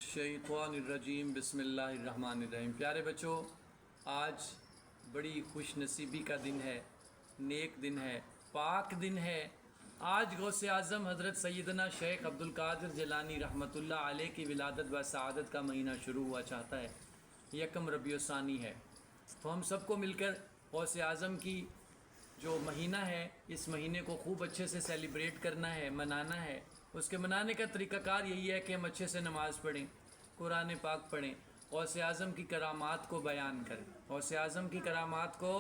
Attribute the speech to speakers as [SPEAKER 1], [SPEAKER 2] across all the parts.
[SPEAKER 1] الشیطان الرجیم بسم اللہ الرحمن الرحیم۔ پیارے بچوں، آج بڑی خوش نصیبی کا دن ہے، نیک دن ہے، پاک دن ہے۔ آج غوث اعظم حضرت سیدنا شیخ عبدالقادر جیلانی رحمۃ اللہ علیہ کی ولادت و سعادت کا مہینہ شروع ہوا چاہتا ہے۔ یکم ربیع الثانی ہے، تو ہم سب کو مل کر غوث اعظم کی جو مہینہ ہے، اس مہینے کو خوب اچھے سے سیلیبریٹ کرنا ہے، منانا ہے۔ اس کے منانے کا طریقہ کار یہی ہے کہ ہم اچھے سے نماز پڑھیں، قرآن پاک پڑھیں، غوث اعظم کی کرامات کو بیان کریں، غوث اعظم کی کرامات کو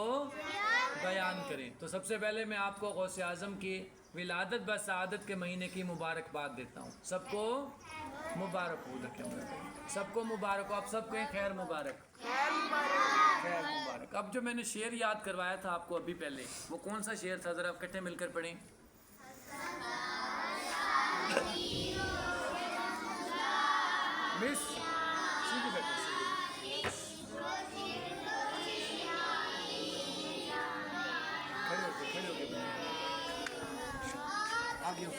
[SPEAKER 1] بیان کریں۔ تو سب سے پہلے میں آپ کو غوث اعظم کی ولادت و سعادت کے مہینے کی مبارکباد دیتا ہوں۔ سب کو مبارک ہو، سب کو مبارک ہو، آپ سب کو خیر مبارک، خیر مبارک۔ اب جو میں نے شعر یاد کروایا تھا آپ کو ابھی پہلے، وہ کون سا شعر تھا؟ ذرا اکٹھے مل کر پڑھیں۔ مس سیدھی بیٹھو، کھڑے ہو کے بنائیں، آگے ہو کے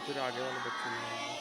[SPEAKER 2] پھر آگے والے بچے نہیں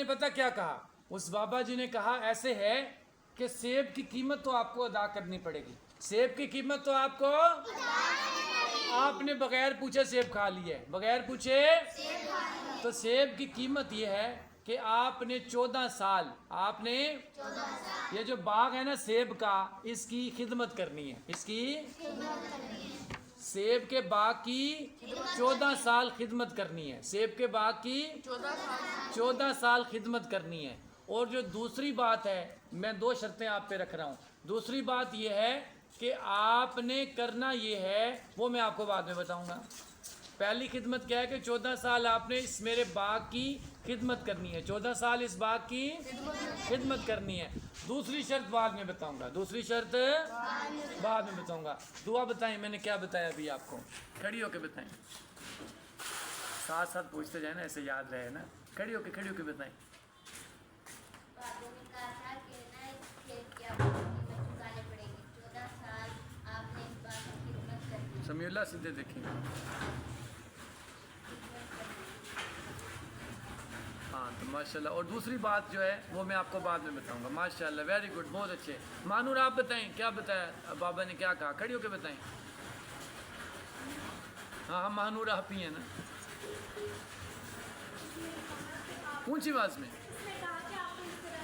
[SPEAKER 1] نے پتہ کیا کہا؟ اس بابا جی نے کہا ایسے ہے کہ سیب کی قیمت تو آپ کو ادا کرنی پڑے گی، سیب کی قیمت تو آپ کو، آپ نے بغیر پوچھے سیب کھا لیے، بغیر پوچھے، تو سیب کی قیمت یہ ہے کہ آپ نے 14 سال، آپ نے یہ جو باغ ہے نا سیب کا، اس کی خدمت کرنی ہے، اس کی سیب کے باغ کی 14 سال خدمت کرنی ہے، سیب کے باغ کی 14 سال خدمت کرنی ہے۔ اور جو دوسری بات ہے، میں 2 شرطیں آپ پہ رکھ رہا ہوں، دوسری بات یہ ہے کہ آپ نے کرنا یہ ہے، وہ میں آپ کو بعد میں بتاؤں گا۔ پہلی خدمت کیا ہے کہ 14 سال آپ نے اس میرے باغ کی خدمت کرنی ہے، 14 سال اس باغ کی خدمت کرنی ہے۔ دوسری شرط بعد میں بتاؤں گا، دوسری شرط بعد میں بتاؤں گا۔ دعا بتائیں، میں نے کیا بتایا ابھی آپ کو؟ کھڑی ہو کے بتائیں، ساتھ ساتھ پوچھتے جائیں نا، ایسے یاد رہے نا، کھڑی ہو کے بتائیں۔
[SPEAKER 2] بابا نے کہا تھا کہ نا کھیت کی آپ کو قیمت چکانے پڑے گی، 14 سال آپ نے اس بات کی خدمت کرنی ہے۔
[SPEAKER 1] سمیع اللہ سیدھے دیکھیں، ہاں تو ماشاءاللہ۔ اور دوسری بات جو ہے وہ میں آپ کو بعد میں بتاؤں گا، ماشاءاللہ، ویری گڈ، بہت اچھے۔ مانور آپ بتائیں کیا بتایا بابا نے، کیا کہا؟ کھڑی ہو کے بتائیں۔ ہاں مانور آپ ہی ہیں نا، اونچی آواز میں۔
[SPEAKER 2] اس نے کہا کہ آپ کو اس طرح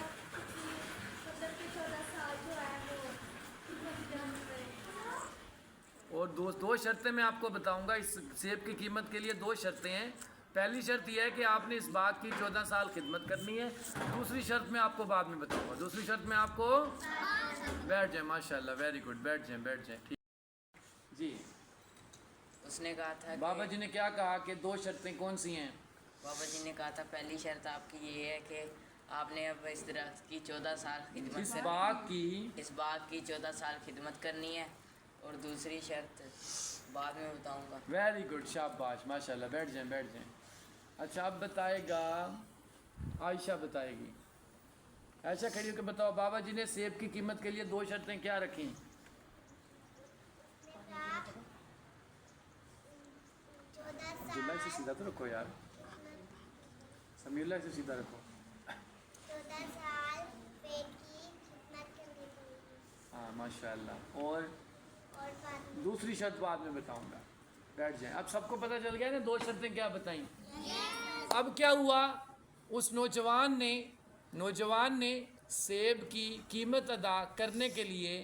[SPEAKER 2] مطلب کہ 14 سال جو ہے وہ خدمت کرنی پڑے گی۔
[SPEAKER 1] اور دو شرطیں میں آپ کو بتاؤں گا اس سیب کی قیمت کے لیے، 2 شرطیں ہیں۔ پہلی شرط یہ ہے کہ آپ نے اس باغ کی 14 سال خدمت کرنی ہے، دوسری شرط میں آپ کو بعد میں بتاؤں گا، دوسری شرط میں آپ کو، بیٹھ جائیں، ماشاءاللہ، ویری گڈ، بیٹھ جائیں، ٹھیک جی۔
[SPEAKER 3] اس نے کہا تھا
[SPEAKER 1] بابا
[SPEAKER 3] کہ
[SPEAKER 1] جی نے کیا کہا کہ 2 شرطیں کون سی ہیں؟
[SPEAKER 3] بابا جی نے کہا تھا پہلی شرط آپ کی یہ ہے کہ آپ نے اب اس طرح کی 14 سال خدمت
[SPEAKER 1] اس باغ کی،
[SPEAKER 3] اس باغ کی 14 سال خدمت کرنی ہے، اور دوسری شرط بعد میں بتاؤں گا۔
[SPEAKER 1] ویری گڈ، شاباش، ماشاءاللہ، بیٹھ جائیں۔ اچھا اب بتائے گا عائشہ، بتائے گی عائشہ، کھڑی ہو کے بتاؤ، بابا جی نے سیب کی قیمت کے لیے 2 شرطیں کیا رکھیں؟ عبداللہ سے سیدھا تو رکھو یار، سمیع اللہ سے سیدھا رکھو،
[SPEAKER 2] 14 سال پیٹ کی خدمت کرنی پڑے گی،
[SPEAKER 1] ہاں ماشاءاللہ۔ اور
[SPEAKER 2] اور بعد میں
[SPEAKER 1] دوسری شرط بعد میں بتاؤں گا، بیٹھ جائیں۔ اب سب کو پتہ چل گیا نا 2 شرطیں کیا بتائیں؟ اب کیا ہوا، اس نوجوان نے سیب کی قیمت ادا کرنے کے لیے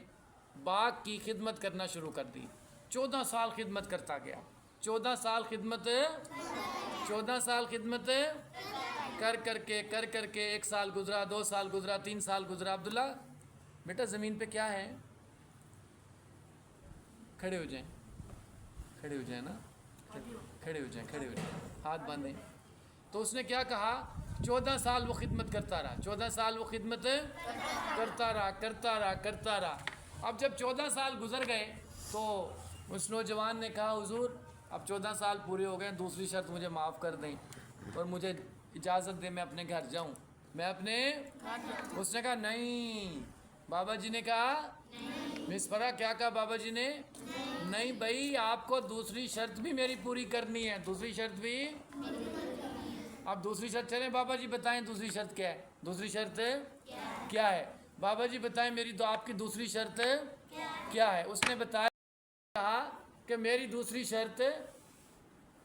[SPEAKER 1] باغ کی خدمت کرنا شروع کر دی، 14 سال خدمت کرتا گیا، 14 سال خدمت کر کے 1 سال گزرا، 2 سال گزرا، 3 سال گزرا۔ عبداللہ بیٹا زمین پہ کیا ہے؟ کھڑے ہو جائیں نا، کھڑے ہو جائیں، ہاتھ باندھیں۔ تو اس نے کیا کہا، 14 سال وہ خدمت کرتا رہا، 14 سال وہ خدمت کرتا رہا۔ اب جب 14 سال گزر گئے تو اس نوجوان نے کہا، حضور اب 14 سال پورے ہو گئے، دوسری شرط مجھے معاف کر دیں اور مجھے اجازت دیں میں اپنے گھر جاؤں، اس نے کہا نہیں، بابا جی نے کہا، مسپرہ کیا کہا بابا جی نے؟ نہیں بھائی، آپ کو دوسری شرط بھی میری پوری کرنی ہے، دوسری شرط بھی۔ اب دوسری شرط چلیں بابا جی بتائیں، دوسری شرط کیا ہے؟ دوسری شرط کیا ہے بابا جی بتائیں، میری تو آپ کی دوسری شرط کیا ہے؟ اس نے بتایا، کہا کہ میری دوسری شرط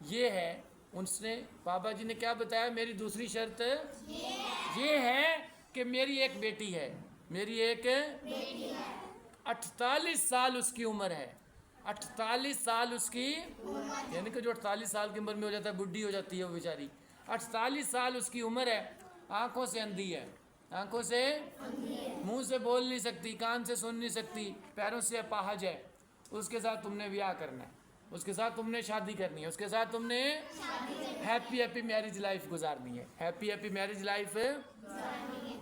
[SPEAKER 1] یہ ہے، اس نے بابا جی نے کیا بتایا، میری دوسری شرط یہ ہے کہ میری ایک بیٹی ہے، 48 سال اس کی عمر ہے، 48 سال اس کی، یعنی کہ جو 48 سال کی عمر میں ہو جاتا ہے بڈھی ہو جاتی ہے وہ بیچاری، 48 سال اس کی عمر ہے، آنکھوں سے اندھی ہے، آنکھوں سے، منہ سے بول نہیں سکتی، کان سے سن نہیں سکتی، پیروں سے اپاہج ہے، اس کے ساتھ تم نے بیاہ کرنا ہے، اس کے ساتھ تم نے شادی کرنی ہے، اس کے ساتھ تم نے ہیپی میرج لائف گزارنی ہے، ہیپی میرج لائف۔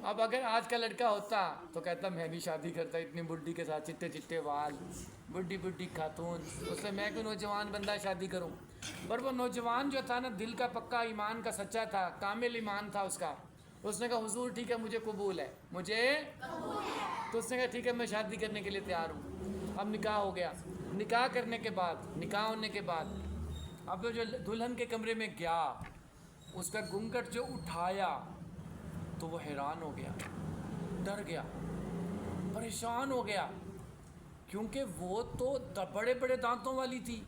[SPEAKER 1] اب اگر آج کا لڑکا ہوتا تو کہتا میں بھی شادی کرتا، اتنی بڈھی کے ساتھ، چٹے وال، بڈھی خاتون، اس سے میں کوئی نوجوان بندہ شادی کروں؟ پر وہ نوجوان جو تھا نا، دل کا پکا ایمان کا سچا تھا، کامل ایمان تھا اس کا، اس نے کہا حضور ٹھیک ہے، مجھے قبول ہے، تو اس نے کہا ٹھیک ہے، میں شادی کرنے کے لیے تیار ہوں۔ اب نکاح ہو گیا، نکاح ہونے کے بعد اب جو دلہن کے کمرے میں گیا، اس کا گھونگھٹ جو اٹھایا، تو وہ حیران ہو گیا، ڈر گیا، پریشان ہو گیا، کیونکہ وہ تو بڑے بڑے دانتوں والی تھی.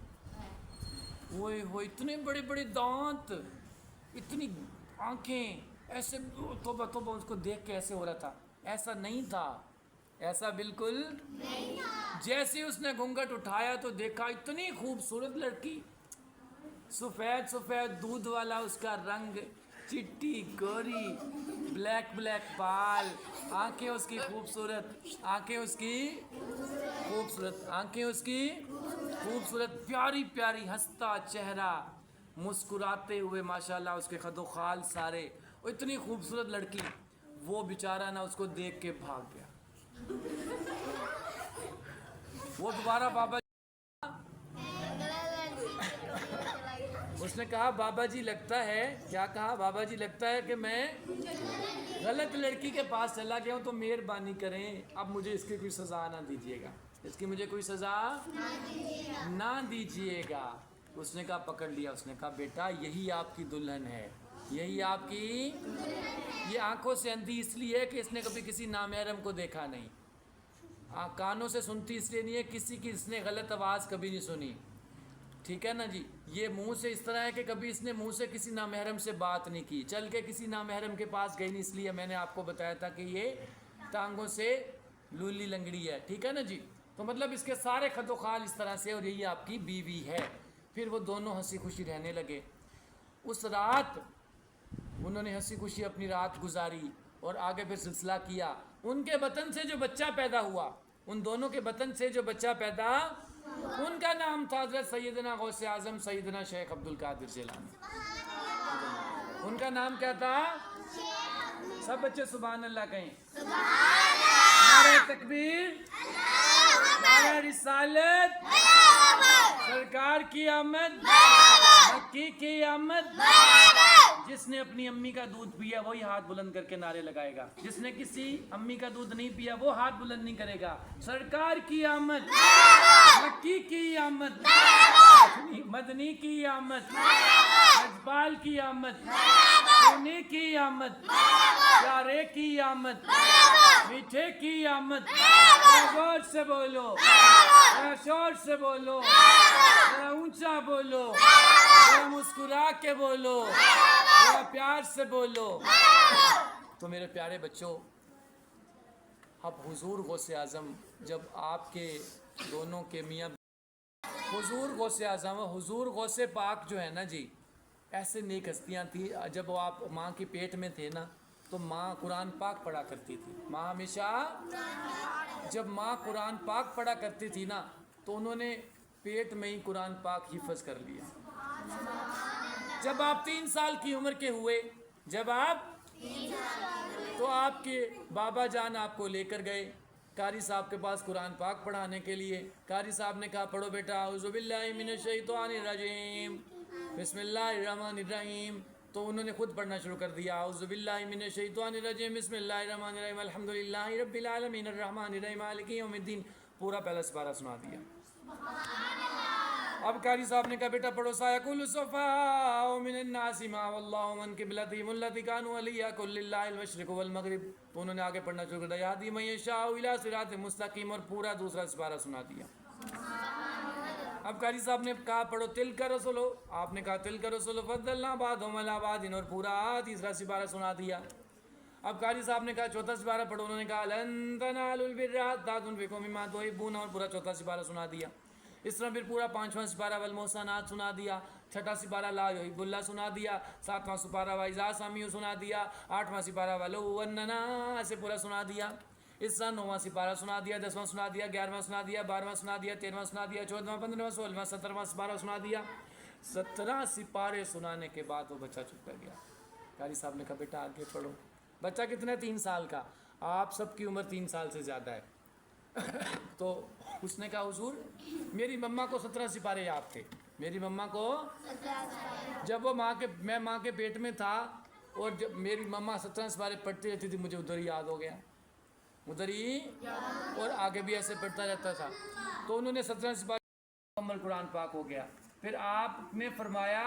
[SPEAKER 1] وہ اتنے بڑے بڑے دانت، اتنی آنکھیں، ایسے توبہ توبہ، اس کو دیکھ کے ایسے ہو رہا تھا. ایسا نہیں تھا، ایسا بالکل نہیں تھا. جیسے اس نے گھونگھٹ اٹھایا تو دیکھا اتنی خوبصورت لڑکی، سفید سفید دودھ والا اس کا رنگ، چٹی گوری، بلیک بلیک بال، آنکھیں اس کی خوبصورت، آنکھیں اس کی خوبصورت، آنکھیں اس کی خوبصورت، پیاری پیاری، ہنستا چہرہ، مسکراتے ہوئے ماشاءاللہ اس کے خد و خال سارے، وہ اتنی خوبصورت لڑکی. وہ بیچارہ نا اس کو دیکھ کے بھاگ گیا. وہ دوبارہ بابا اس نے کہا بابا جی لگتا ہے، کیا کہا؟ بابا جی لگتا ہے کہ میں غلط لڑکی کے پاس چلا گیا ہوں، تو مہربانی کریں اب مجھے اس کی کوئی سزا نہ دیجیے گا، اس کی مجھے کوئی سزا نہ دیجیے گا. اس نے کہا پکڑ لیا. اس نے کہا بیٹا یہی آپ کی دلہن ہے، یہی آپ کی، یہ آنکھوں سے اندھی اس لیے ہے کہ اس نے کبھی کسی نامحرم کو دیکھا نہیں، کانوں سے سنتی اس لیے نہیں ہے، کسی کی اس نے غلط آواز کبھی نہیں سنی، ٹھیک ہے نا جی. یہ منہ سے اس طرح ہے کہ کبھی اس نے منہ سے کسی نامحرم سے بات نہیں کی، چل کے کسی نامحرم کے پاس گئی نہیں، اس لیے میں نے آپ کو بتایا تھا کہ یہ ٹانگوں سے لولی لنگڑی ہے، ٹھیک ہے نا جی. تو مطلب اس کے سارے خد و خال اس طرح سے، اور یہی آپ کی بیوی ہے. پھر وہ دونوں ہنسی خوشی رہنے لگے. اس رات انہوں نے ہنسی خوشی اپنی رات گزاری، اور آگے پھر سلسلہ کیا. ان کے بطن سے جو بچہ پیدا ہوا، ان دونوں کے بطن سے جو بچہ پیدا، ان کا نام تھا حضرت سیدنا غوث اعظم سیدنا شیخ عبد القادر جیلانی. ان کا نام کیا تھا؟ سب بچے سبحان اللہ کہیں. نعرہ تکبیر، نعرہ رسالت، سرکار کی آمد، مکی کی آمد. جس نے اپنی امی کا دودھ پیا وہی ہاتھ بلند کر کے نعرے لگائے گا، جس نے کسی امی کا دودھ نہیں پیا وہ ہاتھ بلند نہیں کرے گا. سرکار کی آمد، مکی کی آمد، مدنی کی آمد، اجبال کی آمد، سونے کی آمد، پیارے کی آمد، میٹھے کی آمد. زور سے بولو، شور سے بولو، ذرا اونچا بولو، ذرا مسکرا کے بولو، ذرا پیار سے بولو. تو میرے پیارے بچوں، اب حضور غوث اعظم جب آپ کے دونوں کے میاں، حضور غوث اعظم، حضور غوث پاک جو ہے نا جی، ایسے نیک ہستیاں تھیں. جب وہ آپ ماں کے پیٹ میں تھے نا تو ماں قرآن پاک پڑھا کرتی تھی. ماں ہمیشہ، جب ماں قرآن پاک پڑھا کرتی تھی نا تو انہوں نے پیٹ میں ہی قرآن پاک حفظ کر لیا. جب آپ 3 سال کی عمر کے ہوئے، جب آپ، تو آپ کے بابا جان آپ کو لے کر گئے قاری صاحب کے پاس قرآن پاک پڑھانے کے لیے. قاری صاحب نے کہا پڑھو بیٹا اعوذ باللہ من الشیطان الرجیم بسم اللہ الرحمن الرحیم. تو انہوں نے خود پڑھنا شروع کر دیا. اعوذ باللہ من الشیطان الرجیم بسم اللہ الرحمن الرحیم الحمدللہ رب العالمین الرحمن الرحیم مالک یوم الدین. پورا پہلا سپارہ سنا دیا. اب قاری صاحب نے کہا بیٹا پڑھو سایقول الصفاء من الناس ما واللہ من قبلتهم التي كانوا وليكن لله المشرق والمغرب. تو انہوں نے آگے پڑھنا شروع کر دیا یہدی من یشاء الی صراط مستقیم، اور پورا دوسرا سپارہ سنا دیا. اب قاری صاحب نے کہا پڑھو تلک رسول، آپ نے کہا تلک رسول فضلنا بعضهم علی بعض، اور پورا تیسرا سپارہ سنا دیا. اب قاری صاحب نے کہا چوتھا سپارہ پڑھو، انہوں نے کہا لن تنالوا البر حتى تنفقوا مما تحبون، اور پورا چوتھا سپارہ سنا دیا. اس طرح پھر پورا 5واں سپارہ والمحصنات سنا دیا. 6واں سپارہ لا یحب اللہ سنا دیا. 7واں سپارہ واذا سمیعوا سنا دیا. 8واں سپارہ ولو اننا سے پورا سنا دیا. اس طرح 9واں سپارہ سنا دیا. 10واں سنا دیا. 11واں سنا دیا. 12واں سنا دیا. 13واں سنا دیا. 14واں 15واں 16واں 17واں سپارہ سنا دیا. 17 سپارے سنانے کے بعد وہ بچہ چپ کر گیا. قاری صاحب نے کہا بیٹا آگے پڑھو. بچہ کتنا ہے؟ 3 سال کا. آپ سب کی عمر 3 سال سے زیادہ ہے. تو اس نے کہا حضور میری مما کو 17 سپارے یاد تھے. میری مما کو، جب وہ میں ماں کے پیٹ میں تھا اور جب میری مما 17 سپارے پڑھتی رہتی تھی، مجھے ادھر ہی یاد ہو گیا، ادھر ہی، اور آگے بھی ایسے پڑھتا رہتا تھا. تو انہوں نے 17 سپارے مکمل قرآن پاک ہو گیا. پھر آپ نے فرمایا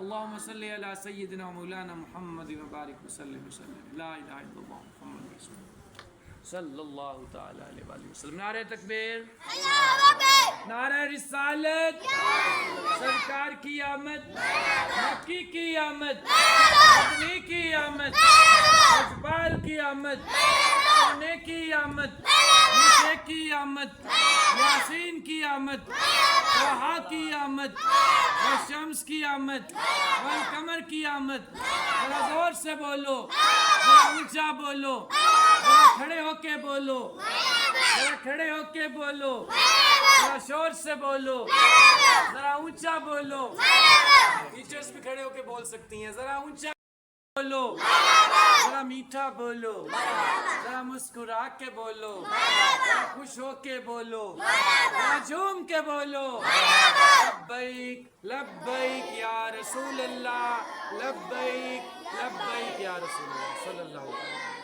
[SPEAKER 1] اللهم صل على سيدنا مولانا محمد وبارك وسلم لا الہ الا اللہ محمد رسول اللہ صلی اللہ تعالی علیہ وآلہ وسلم. نعرہ تکبیر، نعرہ رسالت، سرکار کی آمد، مکی کی آمد، مدنی کی آمد، اجبال کی آمد، سونے کی آمد، نیچے کی آمد، یاسین کی آمد، توحا کی آمد، شمس کی آمد، والقمر کی آمد. ذرا زور سے بولو، ذرا اونچا بولو، ذرا کھڑے ہو کے بولو، ذرا کھڑے ہو کے بولو، ذرا شور سے بولو، ذرا اونچا بولو. ٹیچرز بھی کھڑے ہو کے بول سکتی ہیں. ذرا اونچا بولو، ذرا میٹھا بولو، ذرا مسکرا کے بولو، ذرا خوش ہو کے بولو، ذرا جھوم کے بولو. لبیک لبیک یا رسول اللہ، لبیک لبیک یا رسول اللہ صلی اللہ علیہ وسلم.